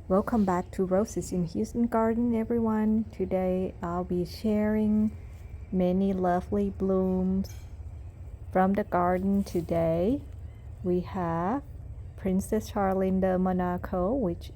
Welcome back to Roses in Houston Garden, everyone. Today I'll be sharing many lovely blooms from the garden today. We have Princess Charlinda Monaco, which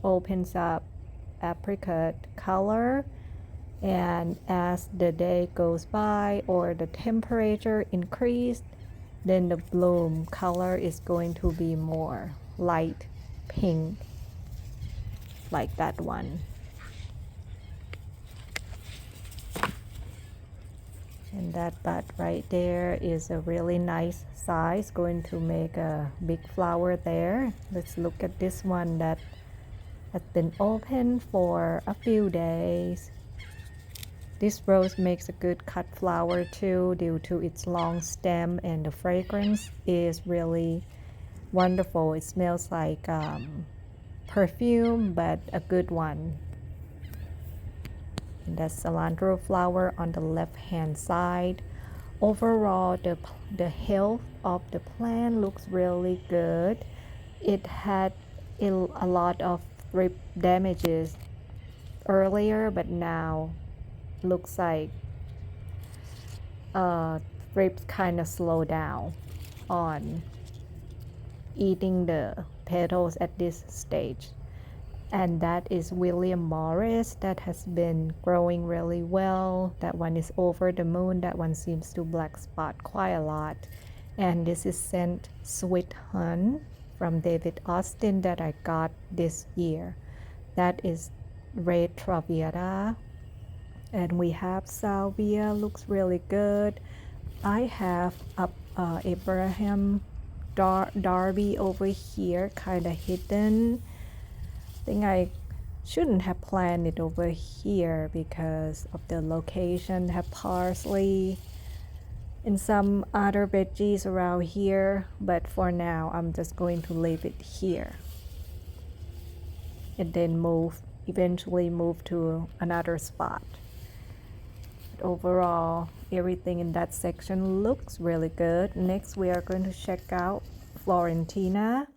opens up apricot color, and as the day goes by or the temperature increased, then the bloom color is going to be more light pink, like that one. And that bud right there is a really nice size, going to make a big flower there. Let's look at this one that has been open for a few days. This rose makes a good cut flower too, due to its long stem, and the fragrance is really wonderful. It smells like perfume, but a good one. And that's cilantro flower on the left hand side. Overall, the health of the plant looks really good. It had a lot of thrip damages earlier, but now looks like thrips kind of slow down on eating the petals at this stage. And that is William Morris, that has been growing really well. That one is over the moon. That one seems to black spot quite a lot. And this is Scent Sweet Hun from David Austin that I got this year. That is Red Traviata. And we have Salvia, looks really good. I have Abraham Darby over here, kind of hidden. I think I shouldn't have planted it over here because of the location. Have parsley and some other veggies around here, but for now I'm just going to leave it here and then eventually move to another spot. But overall, everything in that section looks really good. Next, we are going to check out Florentina,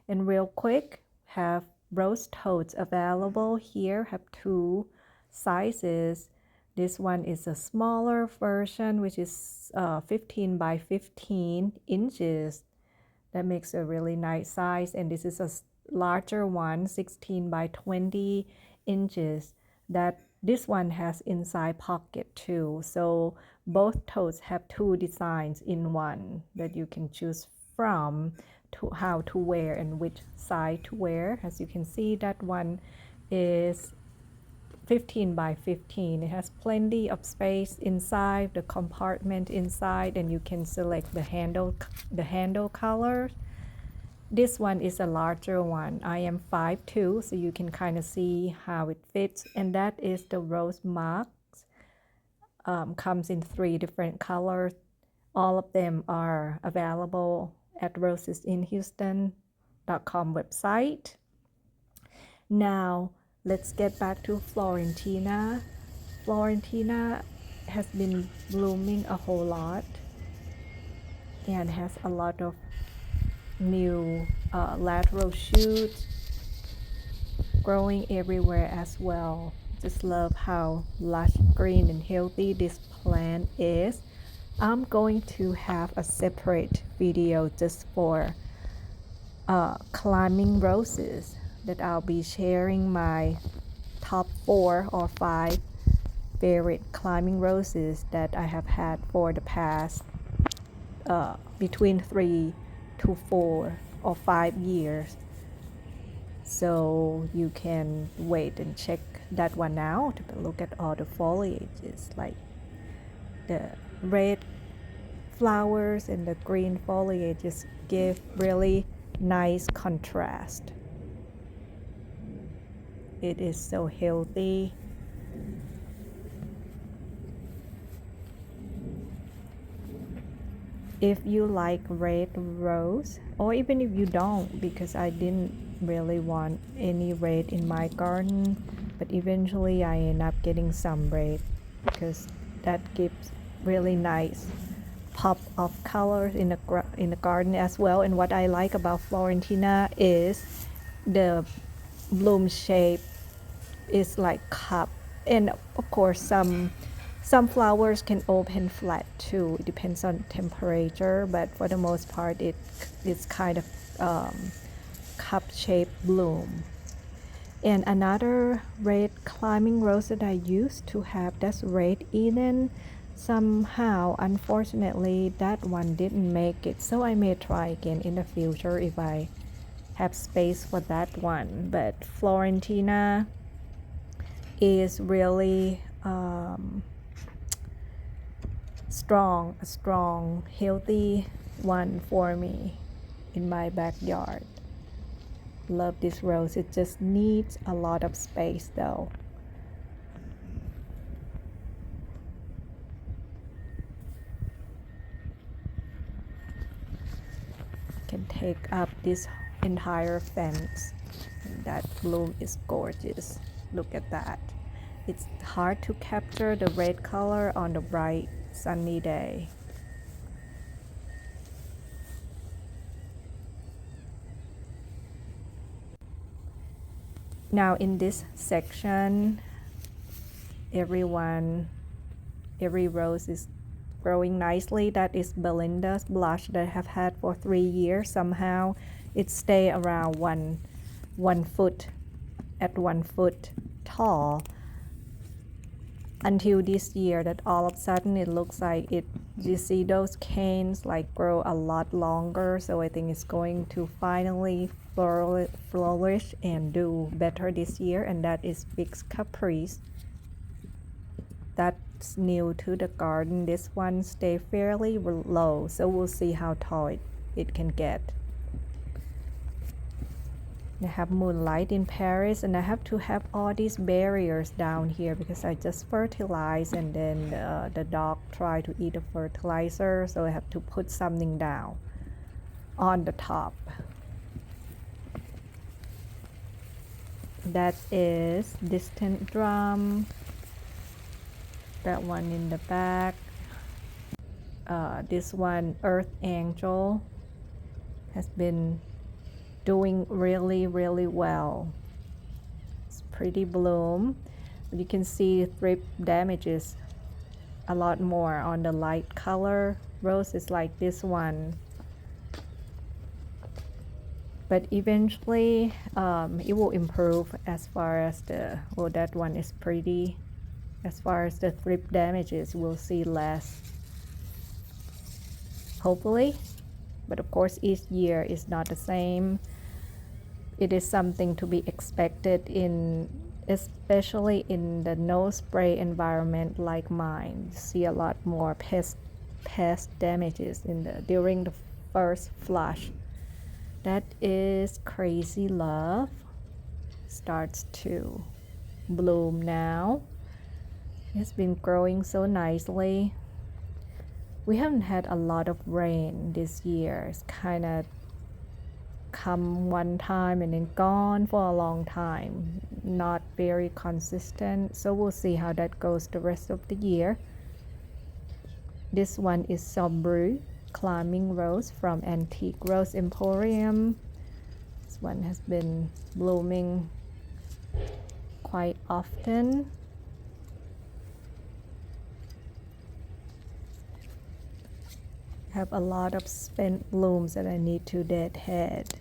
and real quick, have rose totes available here. Have two sizes. This one is a smaller version, which is 15 by 15 inches. That makes a really nice size. And this is a larger one, 16 by 20 inches. This one has inside pocket too. So both totes have two designs in one that you can choose from, to how to wear and which side to wear. As you can see, that one is 15 by 15. It has plenty of space inside the compartment inside, and you can select the handle color. This one is a larger one. I am 5'2", so you can kind of see how it fits. And that is the rose marks. Comes in 3 different colors. All of them are available at rosesinhouston.com website. Now let's get back to Florentina. Florentina has been blooming a whole lot and has a lot of new lateral shoots growing everywhere as well. Just love how lush green and healthy this plant is. I'm going to have a separate video just for climbing roses, that I'll be sharing my top 4 or 5 favorite climbing roses that I have had for the past between 3 to 4 or 5 years. So you can wait and check that one out. But look at all the foliages, like the red flowers and the green foliage just give really nice contrast. It is so healthy. If you like red rose, or even if you don't, because I didn't really want any red in my garden, but eventually I end up getting some red because that gives really nice pop of colors in the garden as well. And what I like about Florentina is the bloom shape is like cup, and of course some flowers can open flat too. It depends on temperature, but for the most part it's kind of cup shaped bloom. And another red climbing rose that I used to have, that's Red Eden. Somehow, unfortunately, that one didn't make it, so I may try again in the future if I have space for that one. But Florentina is really a strong, healthy one for me in my backyard. Love this rose. It just needs a lot of space though. Can take up this entire fence. That bloom is gorgeous. Look at that. It's hard to capture the red color on the bright sunny day. Now in this section, every rose is growing nicely. That is Belinda's blush that I have had for 3 years. Somehow it stay around one foot at 1 foot tall until this year, that all of a sudden it looks like it, you see those canes like grow a lot longer. So I think it's going to finally flourish and do better this year. And that is Fix Caprice. That's new to the garden. This one stay fairly low, so we'll see how tall it can get. I have Moonlight in Paris, and I have to have all these barriers down here because I just fertilized, and then the dog tried to eat the fertilizer, so I have to put something down on the top. That is Distant Drum. That one in the back. This one, Earth Angel, has been doing really well. It's pretty bloom, but you can see thrip damages a lot more on the light color roses like this one. But eventually it will improve as far as the, well, that one is pretty. As far as the thrip damages, we'll see less, hopefully. But of course each year is not the same. It is something to be expected in, especially in the no spray environment like mine. You see a lot more pest damages during the first flush. That is Crazy Love. Starts to bloom now. It's been growing so nicely. We haven't had a lot of rain this year. It's kind of come one time and then gone for a long time. Not very consistent. So we'll see how that goes the rest of the year. This one is Sombre Climbing Rose from Antique Rose Emporium. This one has been blooming quite often. I have a lot of spent blooms that I need to deadhead.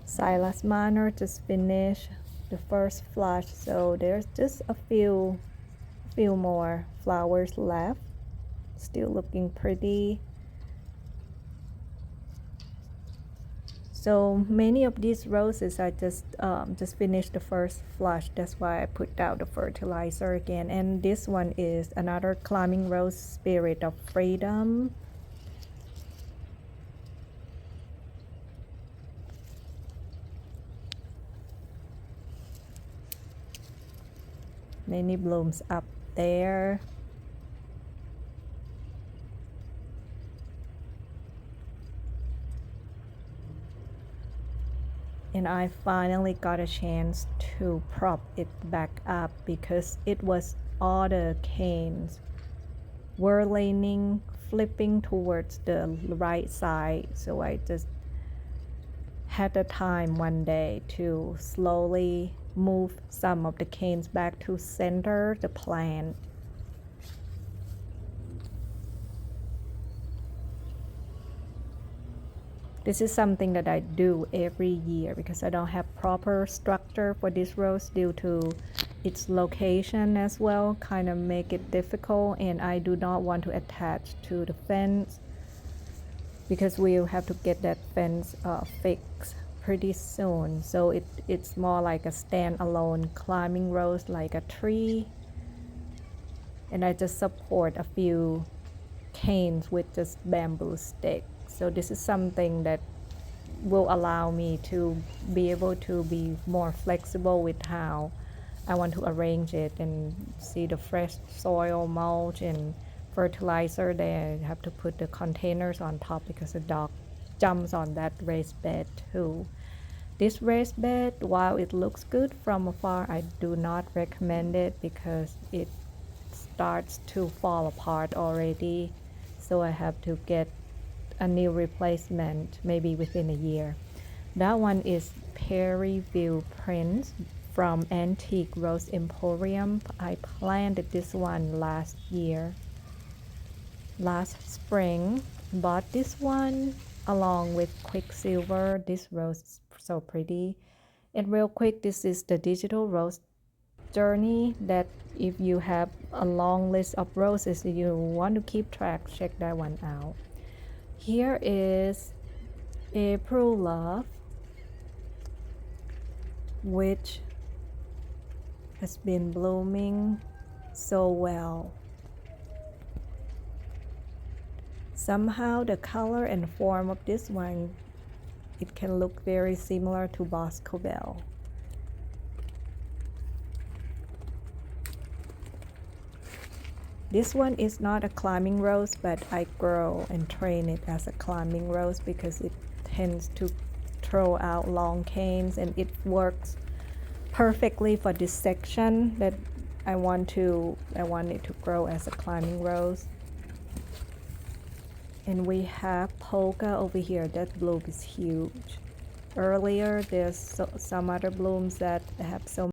Silas Manor just finished the first flush, so there's just a few more flowers left. Still looking pretty. So many of these roses I just finished the first flush. That's why I put out the fertilizer again. And this one is another climbing rose, Spirit of Freedom. Many blooms up there. And I finally got a chance to prop it back up because it was all the canes were leaning, flipping towards the right side. So I just had the time one day to slowly move some of the canes back to center the plant. This is something that I do every year because I don't have proper structure for this rose due to its location as well, kind of make it difficult, and I do not want to attach to the fence because we'll have to get that fence fixed pretty soon. So it's more like a standalone climbing rose, like a tree, and I just support a few canes with just bamboo sticks. So this is something that will allow me to be able to be more flexible with how I want to arrange it. And see the fresh soil, mulch, and fertilizer there. I have to put the containers on top because the dog jumps on that raised bed too. This raised bed, while it looks good from afar, I do not recommend it because it starts to fall apart already. So I have to get a new replacement maybe within a year. That one is Perryville Prince from Antique Rose Emporium. I planted this one last spring. Bought this one along with Quicksilver. This rose is so pretty. And real quick, this is the digital rose journey that if you have a long list of roses you want to keep track, check that one out. Here is April Love, which has been blooming so well. Somehow the color and form of this one, it can look very similar to Boscobel. This one is not a climbing rose, but I grow and train it as a climbing rose because it tends to throw out long canes, and it works perfectly for this section that I want it to grow as a climbing rose. And we have Polka over here. That bloom is huge. Earlier there's some other blooms that have so